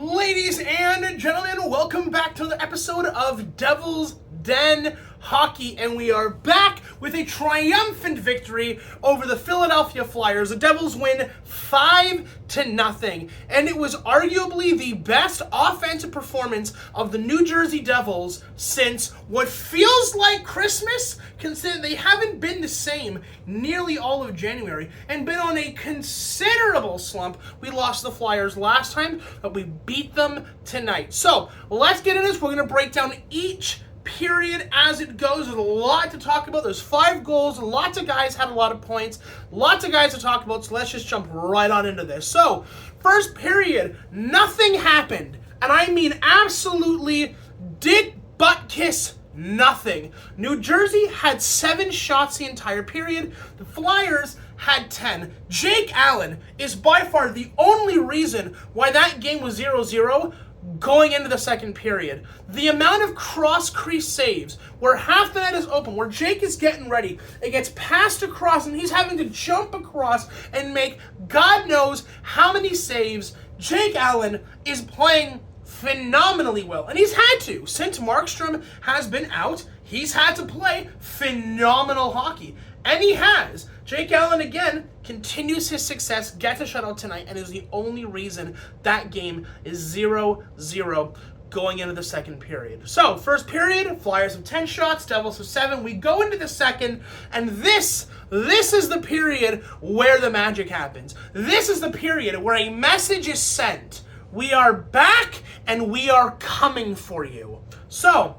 Ladies and gentlemen, welcome back to the episode of Devil's Den Hockey, and we are back with a triumphant victory over the Philadelphia Flyers. The Devils win 5-0, and it was arguably the best offensive performance of the New Jersey Devils since what feels like Christmas, considering they haven't been the same nearly all of January and been on a considerable slump. We lost the Flyers last time, but we beat them tonight. So let's get into this. We're going to break down each period as it goes. There's a lot to talk about. There's 5 goals. Lots of guys had a lot of points. Lots of guys to talk about, so let's just jump right on into this. So, first period, nothing happened. And I mean absolutely dick butt kiss nothing. New Jersey had 7 shots the entire period. The Flyers had 10. Jake Allen is by far the only reason why that game was 0-0 going into the second period. The amount of cross-crease saves where half the net is open, where Jake is getting ready, it gets passed across and he's having to jump across and make God knows how many saves. Jake Allen is playing phenomenally well, and he's had to. Since Markstrom has been out, he's had to play phenomenal hockey, and he has. Jake Allen, again, continues his success, gets a shutout tonight, and is the only reason that game is 0-0 going into the second period. So, first period, Flyers have 10 shots, Devils have 7. We go into the second, and this is the period where the magic happens. This is the period where a message is sent. We are back, and we are coming for you. So,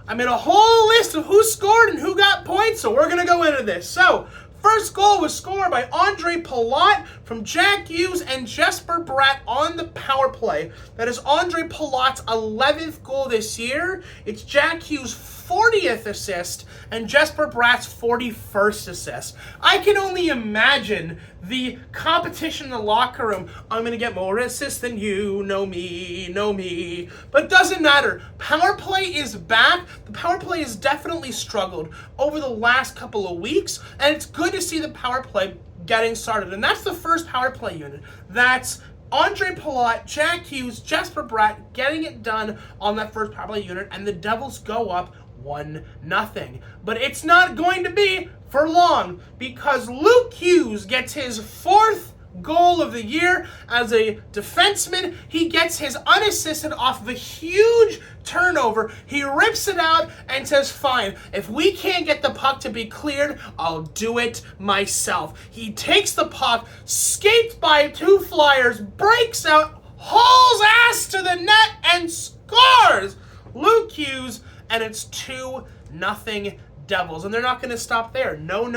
I made a whole list of who scored and who got points, so we're going to go into this. So, first goal was scored by Andre Palat from Jack Hughes and Jesper Bratt on the power play. That is Andre Palat's 11th goal this year. It's Jack Hughes' 40th assist and Jesper Bratt's 41st assist. I can only imagine the competition in the locker room. I'm going to get more assists than you. Know me. But it doesn't matter. Power play is back. The power play has definitely struggled over the last couple of weeks, and it's good to see the power play getting started. And that's the first power play unit. That's Andre Palat, Jack Hughes, Jesper Bratt getting it done on that first power play unit, and the Devils go up 1-0. But it's not going to be for long, because Luke Hughes gets his 4th goal of the year as a defenseman. He gets his unassisted off of a huge turnover. He rips it out and says, fine, if we can't get the puck to be cleared, I'll do it myself. He takes the puck, skates by 2 Flyers, breaks out, hauls ass to the net, and scores! Luke Hughes, and it's 2-0 Devils, and they're not going to stop there. No,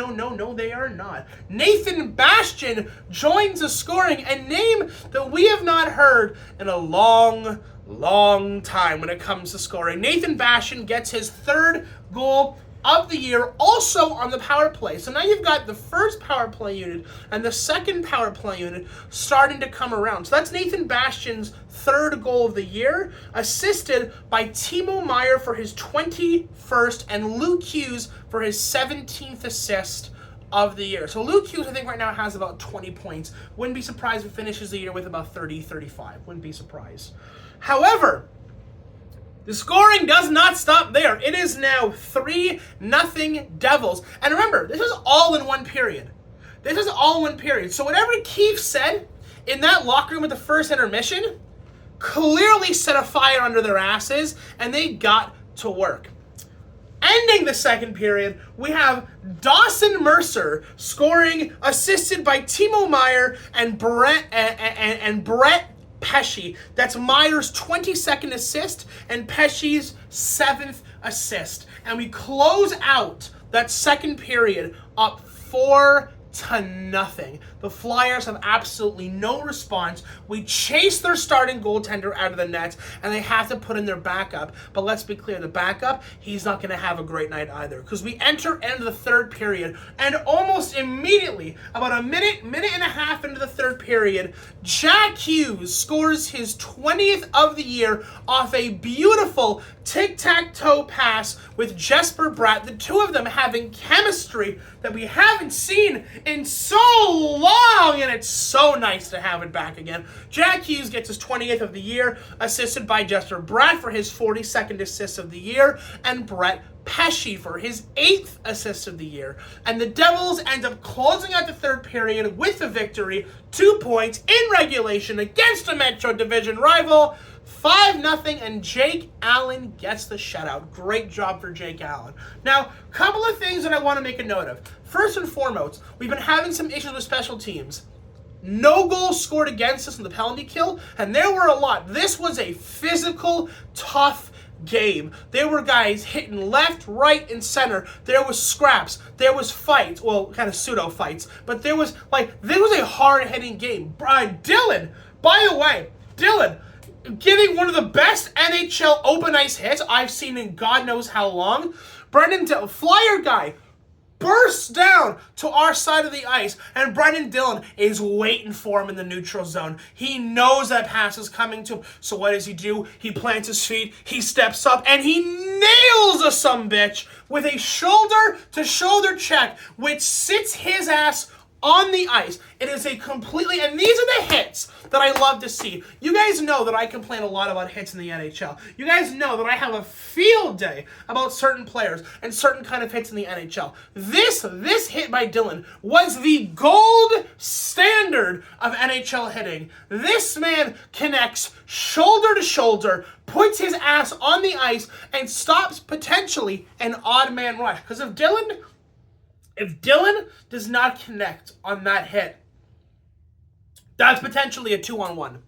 they are not. Nathan Bastian joins the scoring, a name that we have not heard in a long time when it comes to scoring. Nathan Bastian gets his 3rd goal of the year, also on the power play. So now you've got the first power play unit and the second power play unit starting to come around. So that's Nathan Bastian's 3rd goal of the year, assisted by Timo Meier for his 21st and Luke Hughes for his 17th assist of the year. So Luke Hughes, I think right now has about 20 points. Wouldn't be surprised if he finishes the year with about 30, 35. Wouldn't be surprised. However, the scoring does not stop there. It is now 3-0 Devils. And remember, this is all in one period. So whatever Keefe said in that locker room at the first intermission clearly set a fire under their asses, and they got to work. Ending the second period, we have Dawson Mercer scoring, assisted by Timo Meier and Bratt Pesce. That's Meier's 22nd assist and Pesce's 7th assist. And we close out that second period up 4-0. The Flyers have absolutely no response. We chase their starting goaltender out of the net, and they have to put in their backup. But let's be clear, the backup, he's not going to have a great night either, because we enter into the third period, and almost immediately, about a minute and a half into the third period, Jack Hughes scores his 20th of the year off a beautiful tic-tac-toe pass with Jesper Bratt, the two of them having chemistry that we haven't seen in so long. long, and it's so nice to have it back again. Jack Hughes gets his 20th of the year, assisted by Jesper Bratt for his 42nd assist of the year, and Pesce for his 8th assist of the year. And the Devils end up closing out the third period with a victory, 2 points in regulation against a Metro Division rival, 5-0, and Jake Allen gets the shutout. Great job for Jake Allen. Now, a couple of things that I want to make a note of. First and foremost, we've been having some issues with special teams. No goals scored against us in the penalty kill, and there were a lot. This was a physical, tough game. There were guys hitting left, right, and center. There was scraps. There was fights. Well, kind of pseudo fights. But there was a hard-hitting game. Dylan, by the way, giving one of the best NHL open ice hits I've seen in God knows how long. Flyer guy, bursts down to our side of the ice, and Brendan Dillon is waiting for him in the neutral zone. He knows that pass is coming to him, so what does he do? He plants his feet, he steps up, and he nails a sumbitch with a shoulder-to-shoulder check, which sits his ass on the ice. It is a completely, and these are the hits that I love to see. You guys know that I complain a lot about hits in the NHL. You guys know that I have a field day about certain players and certain kind of hits in the NHL. This hit by Dylan was the gold standard of NHL hitting. This man connects shoulder to shoulder, puts his ass on the ice, and stops potentially an odd man rush. Because if Dylan does not connect on that hit, that's potentially a 2-on-1.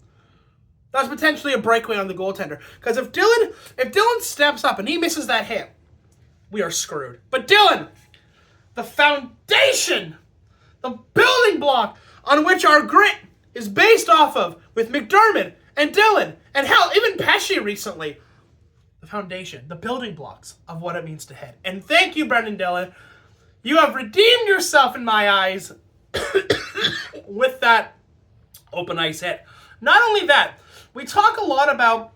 That's potentially a breakaway on the goaltender. Because if Dylan steps up and he misses that hit, we are screwed. But Dylan, the foundation, the building block on which our grit is based off of, with McDermott and Dylan, and hell, even Pesce recently, the foundation, the building blocks of what it means to hit. And thank you, Brendan Dillon. You have redeemed yourself in my eyes with that open ice hit. Not only that, we talk a lot about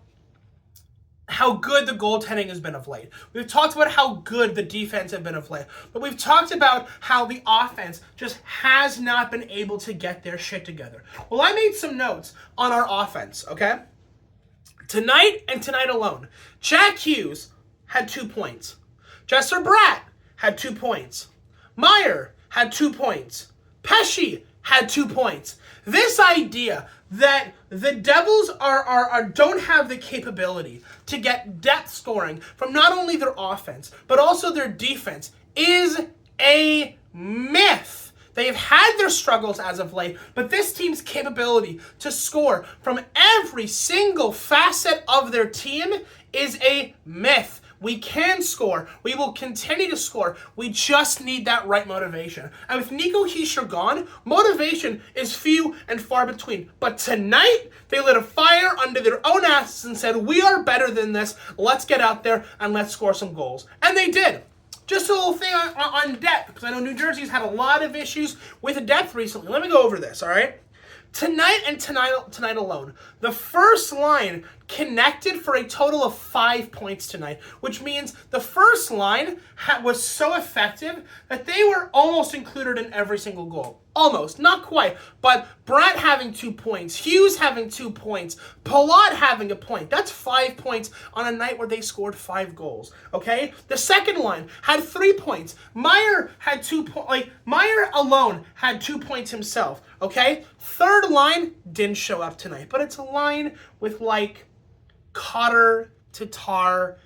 how good the goaltending has been of late. We've talked about how good the defense have been of late. But we've talked about how the offense just has not been able to get their shit together. Well, I made some notes on our offense, okay? Tonight and tonight alone, Jack Hughes had 2 points. Jesper Bratt had 2 points. Meier had 2 points. Pesce had 2 points. This idea that the Devils don't have the capability to get depth scoring from not only their offense, but also their defense is a myth. They've had their struggles as of late, but this team's capability to score from every single facet of their team is a myth. We can score. We will continue to score. We just need that right motivation. And with Nico Hischier gone, motivation is few and far between. But tonight, they lit a fire under their own asses and said, we are better than this. Let's get out there and let's score some goals. And they did. Just a little thing on depth, because I know New Jersey's had a lot of issues with depth recently. Let me go over this, all right? Tonight and tonight alone, the first line connected for a total of 5 points tonight, which means the first line was so effective that they were almost included in every single goal. Almost, not quite, but Bratt having 2 points, Hughes having 2 points, Palat having a point. That's 5 points on a night where they scored 5 goals, okay? The second line had 3 points. Meier had 2 points. Meier alone had 2 points himself, okay? Third line didn't show up tonight, but it's a line with Cotter, Tatar,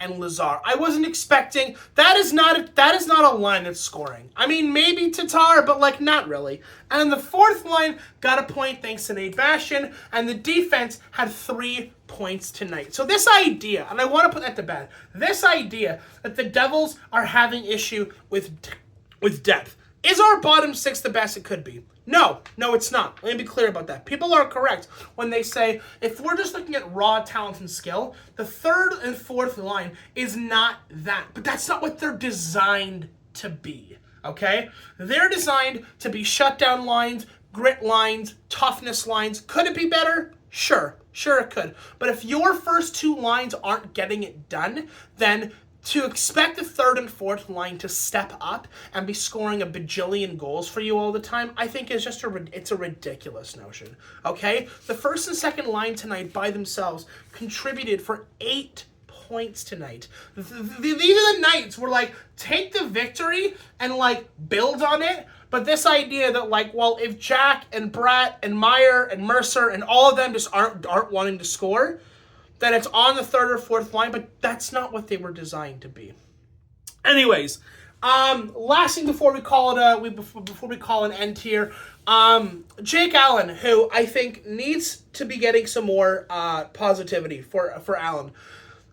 and Lazar. I wasn't expecting, that is not a line that's scoring. I mean, maybe Tatar, but not really. And the fourth line got a point thanks to Nate Bastian, and the defense had 3 points tonight. So this idea, and I want to put that to bed, this idea that the Devils are having issue with depth. Is our bottom 6 the best it could be? No, it's not. Let me be clear about that. People are correct when they say, if we're just looking at raw talent and skill, the third and fourth line is not that. But that's not what they're designed to be, okay? They're designed to be shutdown lines, grit lines, toughness lines. Could it be better? Sure it could. But if your first 2 lines aren't getting it done, then to expect the third and fourth line to step up and be scoring a bajillion goals for you all the time, I think is just it's a ridiculous notion, okay? The first and second line tonight by themselves contributed for 8 points tonight. These are the nights where, like, take the victory and, like, build on it, but this idea that, like, well, if Jack and Bratt and Meier and Mercer and all of them just aren't wanting to score, then it's on the third or fourth line, but that's not what they were designed to be. Anyways, last thing before we call it before we call an end here, Jake Allen, who I think needs to be getting some more positivity for Allen.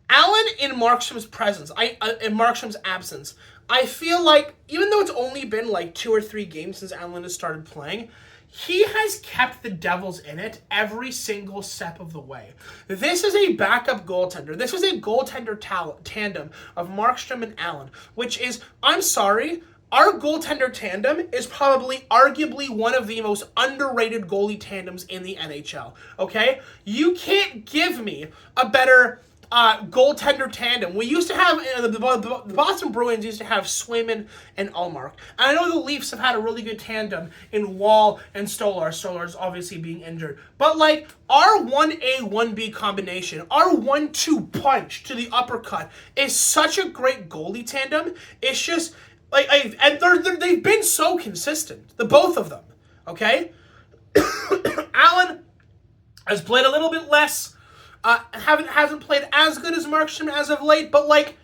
Allen in Markstrom's presence, in Markstrom's absence, I feel like even though it's only been like 2 or 3 games since Allen has started playing, he has kept the Devils in it every single step of the way. This is a backup goaltender. This is a goaltender tandem of Markstrom and Allen, which is, I'm sorry, our goaltender tandem is probably arguably one of the most underrated goalie tandems in the NHL, okay? You can't give me a better goaltender tandem. We used to have, the Boston Bruins used to have Swayman and Ullmark. And I know the Leafs have had a really good tandem in Wall and Stolar. Stolar's obviously being injured. But, like, our 1A, 1B combination, our 1-2 punch to the uppercut is such a great goalie tandem. It's just, like, and they've been so consistent, the both of them, okay? Allen has played a little bit less. Hasn't played as good as Markstrom as of late, but, like,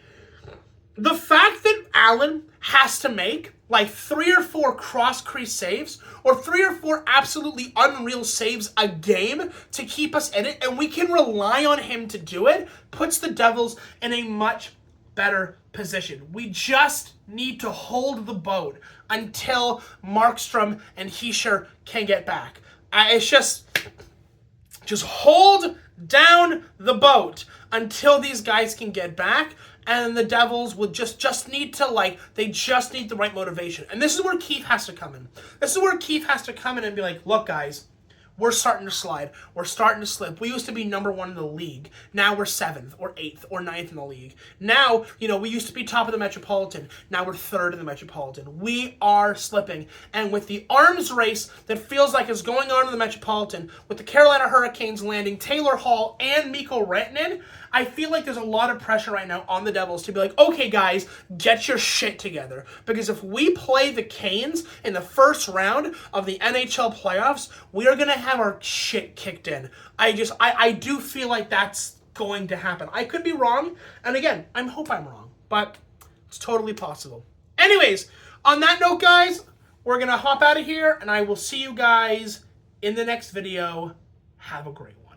the fact that Allen has to make, like, 3 or 4 cross-crease saves or 3 or 4 absolutely unreal saves a game to keep us in it, and we can rely on him to do it, puts the Devils in a much better position. We just need to hold the boat until Markstrom and Hischier can get back. It's just hold down the boat until these guys can get back, and the Devils would just need to, like, they just need the right motivation. And this is where Keith has to come in. This is where Keith has to come in and be like, look, guys, we're starting to slide. We're starting to slip. We used to be number 1 in the league. Now we're 7th or 8th or 9th in the league. Now, we used to be top of the Metropolitan. Now we're 3rd in the Metropolitan. We are slipping. And with the arms race that feels like is going on in the Metropolitan, with the Carolina Hurricanes landing Taylor Hall and Mikko Rantanen, I feel like there's a lot of pressure right now on the Devils to be like, okay, guys, get your shit together. Because if we play the Canes in the first round of the NHL playoffs, we are going to have our shit kicked in. I do feel like that's going to happen. I could be wrong. And again, I hope I'm wrong. But it's totally possible. Anyways, on that note, guys, we're going to hop out of here. And I will see you guys in the next video. Have a great one.